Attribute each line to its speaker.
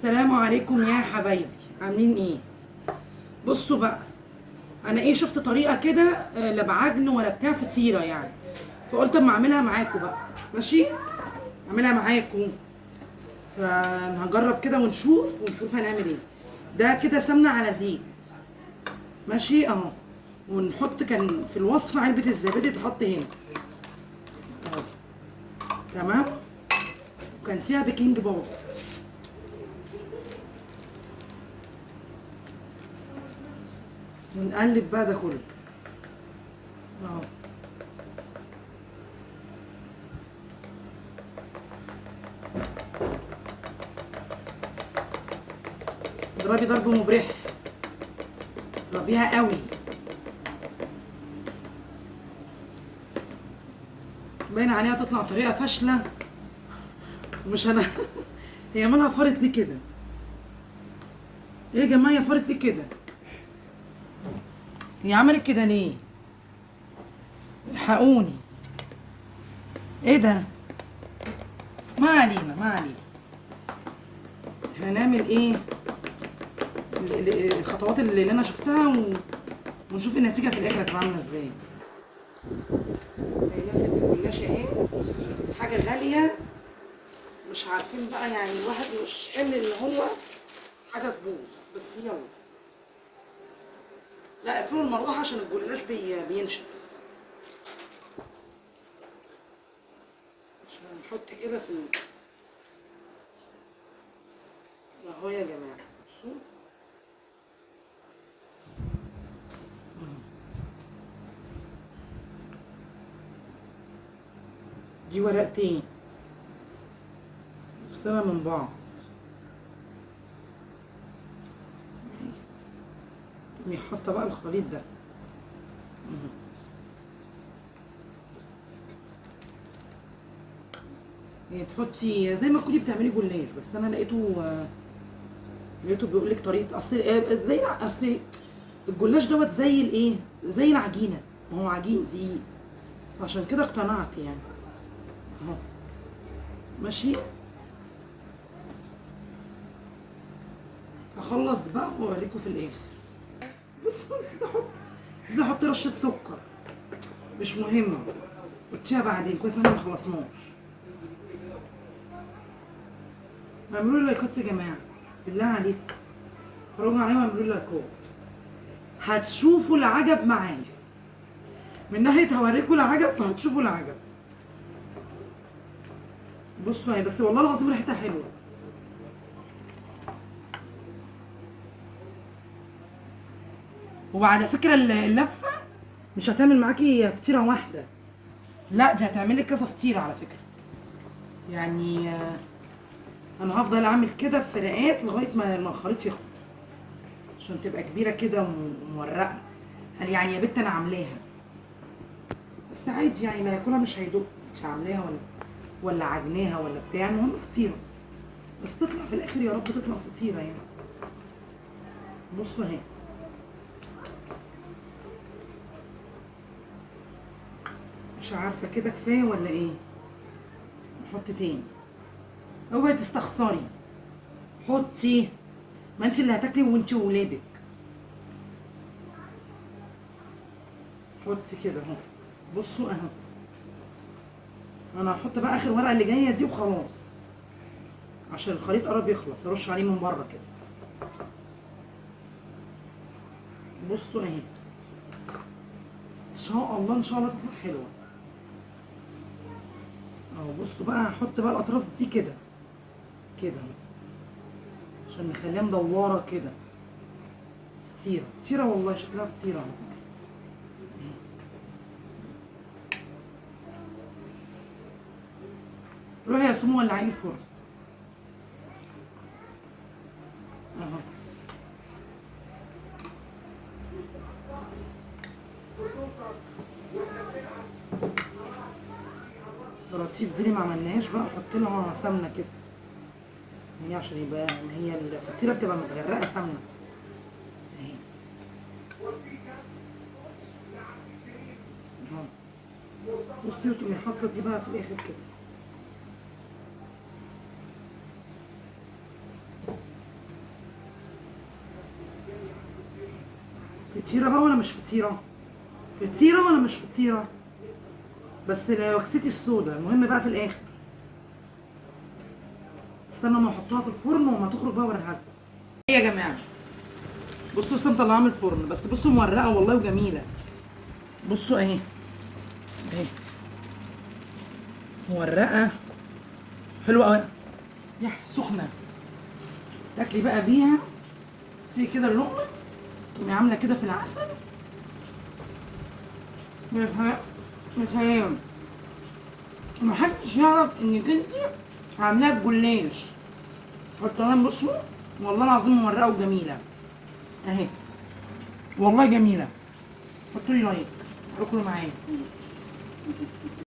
Speaker 1: السلام عليكم يا حبايبي، عاملين ايه؟ بصوا بقى، انا شفت طريقه كده، لا بعجن ولا بتاع فطيره يعني، فقلت اما اعملها معاكم بقى. ماشي، اعملها معاكم. فهنجرب كده ونشوف هنعمل ايه. ده كده سمنه على زيت. ماشي اهو. ونحط، كان في الوصفه علبه الزبادي تحط هنا اهو. تمام. وكان فيها بيكنج باودر. ونقلب بقى ده كله اهو. اضربي ضرب مبرح، اضربيها قوي. باين عليها تطلع طريقه فاشله. مش انا. هي مالها فرط ليه كده؟ ايه يا جماعه، هي فرط ليه كده؟ هي عملت كده ليه؟ الحقوني. ايه ده؟ ما علينا ما علينا. احنا هنعمل ايه؟ الخطوات اللي انا شفتها ونشوف النتيجه في الاخر هتبقى عامله ازاي. هي لفه الجلاش اهي. حاجه غاليه، مش عارفين بقى يعني، الواحد مش حمل ان هو حاجه تبوظ، بس يلا. لا اقفلوا المروحه عشان الجلاش بينشف. عشان نحط كده في اهو يا جماعه. بصوا دي ورقتين مفصلة من بعض. تقومي حاطة بقى الخليط ده. يعني تحطي زي ما تكوني بتعملي جلاش، بس انا لقيته بيقول لك طريقه اصل زي اصل الجلاش دوت زي الايه، زي العجينه. ما هو عجين دقيق، عشان كده اقتنعت يعني. اهو. ماشي. هخلص بقى واوريكم في الاخر. بس نسيت احط رشه سكر. مش مهم، قلتيها بعدين، كويس احنا ما خلصناش. اعملوا لي لايكات يا جماعه، بالله عليكم. اتفرجوا عليا واعملوا لي لايكات. هتشوفوا العجب معايا. من ناحيه هوريكم العجب، فهتشوفوا العجب. بصوا اهي، بس والله العظيم ريحتها حلوه. وعلى فكره اللفه مش هتعمل معاكي فطيره واحده، لا دي هتعمل لك كذا فطيره على فكره. يعني انا هفضل اعمل كده في رقات لغايه ما الخليط يخلص، عشان تبقى كبيره كده ومورقه. قال يعني يا بت انا عاملاها، بس عادي يعني، ما ياكلها مش هيدوق. مش عاملاها ولا عجناها ولا بتاع، المهم فطيره. بس تطلع في الاخر يا رب تطلع فطيره يعني. بصوا اهي. مش عارفه كده كفايه ولا ايه. نحط تاني. اوعي تستخسري، حطي. ما انت اللي هتاكلي وانت وولادك. حطي كده اهو. بصوا اهو. انا هحط بقى اخر ورقه اللي جايه دي وخلاص، عشان الخليط قرب يخلص. ارش عليه من بره كده. بصوا اهي. ان شاء الله ان شاء الله تطلع حلوه. اهو بصوا بقى، هحط بقى الاطراف دي كده كده عشان نخليها مدوره كده. فطيره فطيره والله، شكلها فطيره على فكره. روحي يا سمو ولعي الفرن اهو. البراطيف دي اللي ما عملناهاش بقى، احط لها سمنه كده. هي عشان يبقى، ما هي الفطيره بتبقى متغرقه سمنه اهي اهو. بصي، وتقومي حاطه دي بقى في الاخر كده. فطيره بقى ولا مش فطيره؟ فطيره ولا مش فطيره؟ بس وكستي السودا. المهم بقى في الاخر استنى ما احطها في الفرن وما تخرج بقى اوريها لكم. ايه يا جماعه، بصوا لسه مطلعاها من الفرن، بس بصوا مورقه والله وجميله. بصوا اهي اهي مورقه حلوه قوي. يا سخنه تاكلي بقى بيها. سي كده اللقمه تقومي عامله كده في العسل. متهيألي محدش يعرف انك انتي عاملاها بجلاش. حطها بصوا والله العظيم مورقه وجميله اهي، والله جميله. حطوا لي لايك، اكلوا معايا.